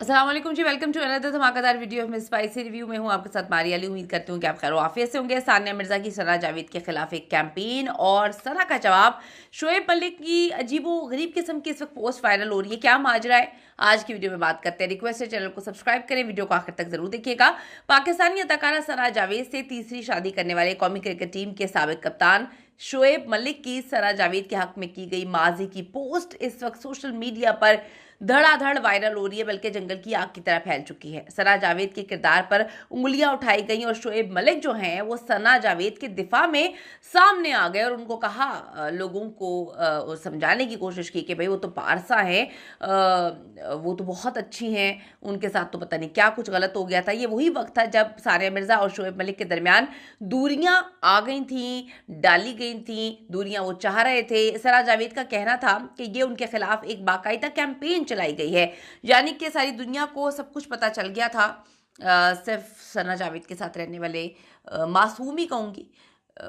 अस्सलाम वालेकुम जी, welcome to another धमाकेदार video of miss spicy review में हूं आपके साथ मारिया अली। उम्मीद करती हूं कि आप खैर आफियत से होंगे। सानिया मिर्जा की सना जावेद के खिलाफ एक कैंपेन और सना का जवाब, शोएब मलिक की अजीबो गरीब किस्म की इस वक्त पोस्ट वायरल हो रही है। क्या माजरा है, आज की वीडियो में बात करते हैं। रिक्वेस्ट है चैनल को सब्सक्राइब करें, वीडियो को आखिर तक जरूर देखिएगा। पाकिस्तानी अदाकारा सना जावेद से तीसरी शादी करने वाले कौमी क्रिकेट टीम के साबिक कप्तान शोएब मलिक की सना जावेद के हक में की गई माजी की पोस्ट इस वक्त सोशल मीडिया पर धड़ाधड़ वायरल हो रही है, बल्कि जंगल की आग की तरह फैल चुकी है। सना जावेद के किरदार पर उंगलियां उठाई गई और शोएब मलिक जो हैं वो सना जावेद के दिफा में सामने आ गए और उनको कहा, लोगों को समझाने की कोशिश की कि भाई वो तो पारसा हैं, वो तो बहुत अच्छी हैं, उनके साथ तो पता नहीं क्या कुछ गलत हो गया था। ये वही वक्त था जब सानिया मिर्जा और शोएब मलिक के दरमियान दूरियां आ गई थी, डाली गई थी, दूरियां वो चाह रहे थे। सना जावेद का कहना था कि ये उनके खिलाफ एक बाकायदा कैंपेन चलाई गई है, यानी कि सारी दुनिया को सब कुछ पता चल गया था। सिर्फ सना जावेद के साथ रहने वाले मासूम ही कहूँगी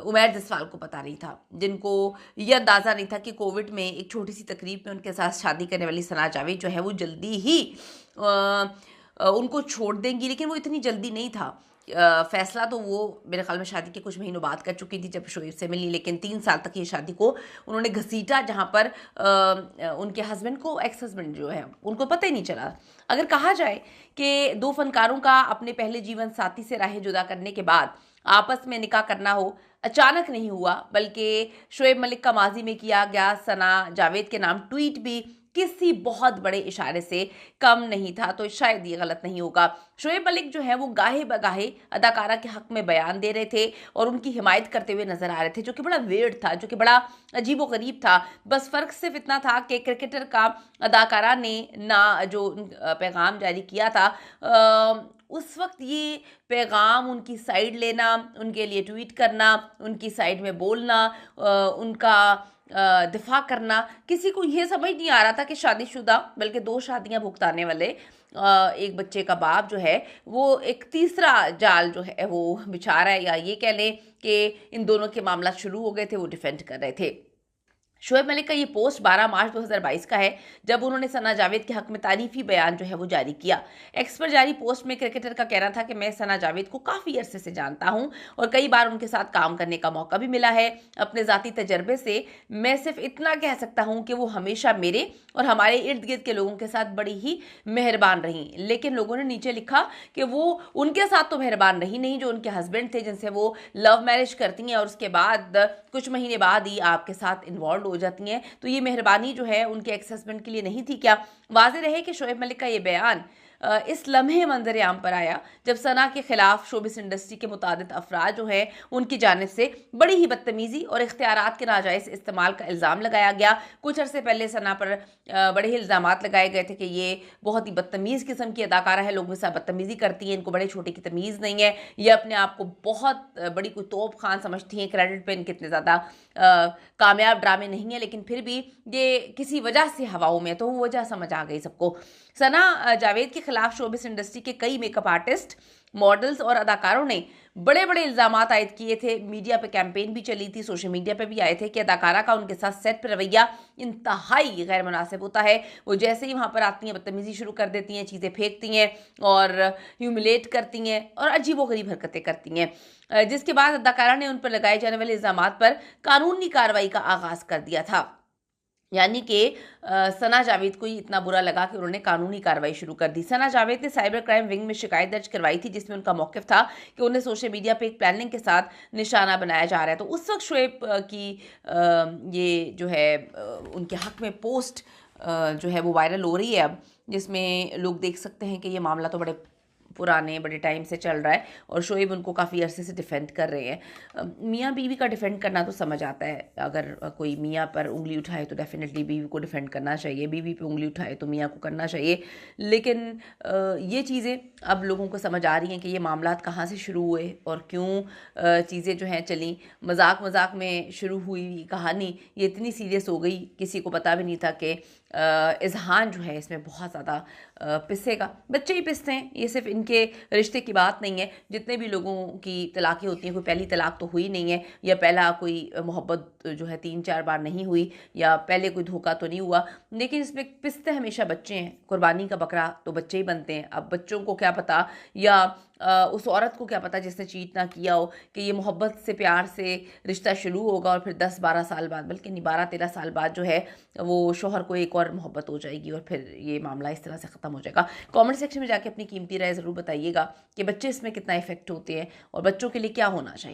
उमैर जसवाल को पता नहीं था, जिनको ये अंदाज़ा नहीं था कि कोविड में एक छोटी सी तकरीब में उनके साथ शादी करने वाली सना जावेद जो है वो जल्दी ही उनको छोड़ देंगी। लेकिन वो इतनी जल्दी नहीं था। फैसला तो वो मेरे ख्याल में शादी के कुछ महीनों बाद कर चुकी थी जब शोएब से मिली, लेकिन 3 साल तक ये शादी को उन्होंने घसीटा, जहाँ पर उनके हस्बैंड को, एक्स हस्बैंड जो है, उनको पता ही नहीं चला। अगर कहा जाए कि दो फनकारों का अपने पहले जीवन साथी से राहें जुदा करने के बाद आपस में निकाह करना हो, अचानक नहीं हुआ, बल्कि शोएब मलिक का माजी में किया गया सना जावेद के नाम ट्वीट भी किसी बहुत बड़े इशारे से कम नहीं था, तो शायद ये गलत नहीं होगा। शोएब मलिक जो है वो गाहे बगाहे अदाकारा के हक में बयान दे रहे थे और उनकी हिमायत करते हुए नजर आ रहे थे, जो कि बड़ा वियर्ड था, जो कि बड़ा अजीबो गरीब था। बस फर्क सिर्फ इतना था कि क्रिकेटर का अदाकारा ने ना जो पैगाम जारी किया था, उस वक्त ये पैगाम उनकी साइड लेना, उनके लिए ट्वीट करना, उनकी साइड में बोलना, उनका दिफा करना, किसी को ये समझ नहीं आ रहा था कि शादीशुदा, बल्कि 2 शादियां भुगताने वाले एक बच्चे का बाप जो है वो एक तीसरा जाल जो है वो बिछा रहा है, या ये कह लें कि इन दोनों के मामला शुरू हो गए थे, वो डिफेंड कर रहे थे। शोएब मलिक का ये पोस्ट 12 मार्च 2022 का है, जब उन्होंने सना जावेद के हक में तारीफी बयान जो है वो जारी किया। एक्स पर जारी पोस्ट में क्रिकेटर का कहना था कि मैं सना जावेद को काफ़ी अरसे से जानता हूं और कई बार उनके साथ काम करने का मौका भी मिला है। अपने ज़ाती तजर्बे से मैं सिर्फ इतना कह सकता हूं कि वो हमेशा मेरे और हमारे इर्द गिर्द के लोगों के साथ बड़ी ही मेहरबान रही। लेकिन लोगों ने नीचे लिखा कि वो उनके साथ तो मेहरबान रही नहीं जो उनके हस्बैंड थे, जिनसे वो लव मैरिज करती हैं और उसके बाद कुछ महीने बाद ही आपके साथ इन्वॉल्व हो जाती हैं। तो ये मेहरबानी जो है उनके एक्स हस्बैंड के लिए नहीं थी क्या? वाज़ेह रहे कि शोएब मलिक का ये बयान इस लम्हे मंजर आम पर आया जब सना के खिलाफ शोबिस इंडस्ट्री के मुतादिद अफराद जो है उनकी जानिब से बड़ी ही बदतमीजी और इख्तियारात के नाजायज़ इस्तेमाल का इल्ज़ाम लगाया गया। कुछ अरसे पहले सना पर बड़े ही इल्ज़ाम लगाए गए थे कि ये बहुत ही बदतमीज़ किस्म की अदाकारा है, लोगों के साथ बदतमीज़ी करती हैं, इनको बड़े छोटे की तमीज़ नहीं है, ये अपने आप को बहुत बड़ी कोई तोप खान समझती हैं, क्रेडिट पे इनके इतने ज़्यादा कामयाब ड्रामे नहीं है, लेकिन फिर भी ये किसी वजह से हवाओं में, तो वो वजह समझ आ गई सबको। सना जावेद के खिलाफ शोबिस इंडस्ट्री के कई मेकअप आर्टिस्ट, मॉडल्स और अदाकारों ने बड़े बड़े इल्जाम आयद किए थे। मीडिया पे कैंपेन भी चली थी, सोशल मीडिया पे भी आए थे कि अदाकारा का उनके साथ सेट पर रवैया इंतहाई गैर मुनासिब होता है। वो जैसे ही वहाँ पर आती हैं बदतमीजी शुरू कर देती हैं, चीज़ें फेंकती हैं और ह्यूमिलेट करती हैं और अजीबोगरीब हरकतें करती हैं, जिसके बाद अदाकारा ने उन पर लगाए जाने वाले इल्जाम पर कानूनी कार्रवाई का आगाज़ कर दिया था। यानी कि सना जावेद को ही इतना बुरा लगा कि उन्होंने कानूनी कार्रवाई शुरू कर दी। सना जावेद ने साइबर क्राइम विंग में शिकायत दर्ज करवाई थी, जिसमें उनका मौक़िफ़ था कि उन्हें सोशल मीडिया पे एक प्लानिंग के साथ निशाना बनाया जा रहा है। तो उस वक्त शोएब की ये जो है उनके हक़ में पोस्ट जो है वो वायरल हो रही है अब, जिसमें लोग देख सकते हैं कि ये मामला तो बड़े पुराने बड़े टाइम से चल रहा है और शोएब उनको काफ़ी अरसे से डिफेंड कर रहे हैं। मियाँ बीवी का डिफेंड करना तो समझ आता है, अगर कोई मियाँ पर उंगली उठाए तो डेफिनेटली बीवी को डिफेंड करना चाहिए, बीवी पे उंगली उठाए तो मियाँ को करना चाहिए। लेकिन ये चीज़ें अब लोगों को समझ आ रही हैं कि ये मामलात कहाँ से शुरू हुए और क्यों चीज़ें जो हैं चली। मजाक मजाक में शुरू हुई ये कहानी ये इतनी सीरियस हो गई, किसी को पता भी नहीं था कि इज़हान जो है इसमें बहुत ज़्यादा पिसेगा। बच्चे ही पिसते हैं, ये सिर्फ इनके रिश्ते की बात नहीं है। जितने भी लोगों की तलाक़ें होती हैं, कोई पहली तलाक तो हुई नहीं है, या पहला कोई मोहब्बत जो है 3-4 बार नहीं हुई, या पहले कोई धोखा तो नहीं हुआ, लेकिन इसमें पिसते हमेशा बच्चे हैं। कुर्बानी का बकरा तो बच्चे ही बनते हैं। अब बच्चों को क्या पता, या उस औरत को क्या पता जिसने चीट ना किया हो, कि ये मोहब्बत से प्यार से रिश्ता शुरू होगा और फिर 10-12 साल बाद, बल्कि नहीं 12-13 साल बाद जो है वो शोहर को एक और मोहब्बत हो जाएगी और फिर ये मामला इस तरह से ख़त्म हो जाएगा। कमेंट सेक्शन में जाके अपनी कीमती राय ज़रूर बताइएगा कि बच्चे इसमें कितना इफेक्ट होते हैं और बच्चों के लिए क्या होना चाहिए।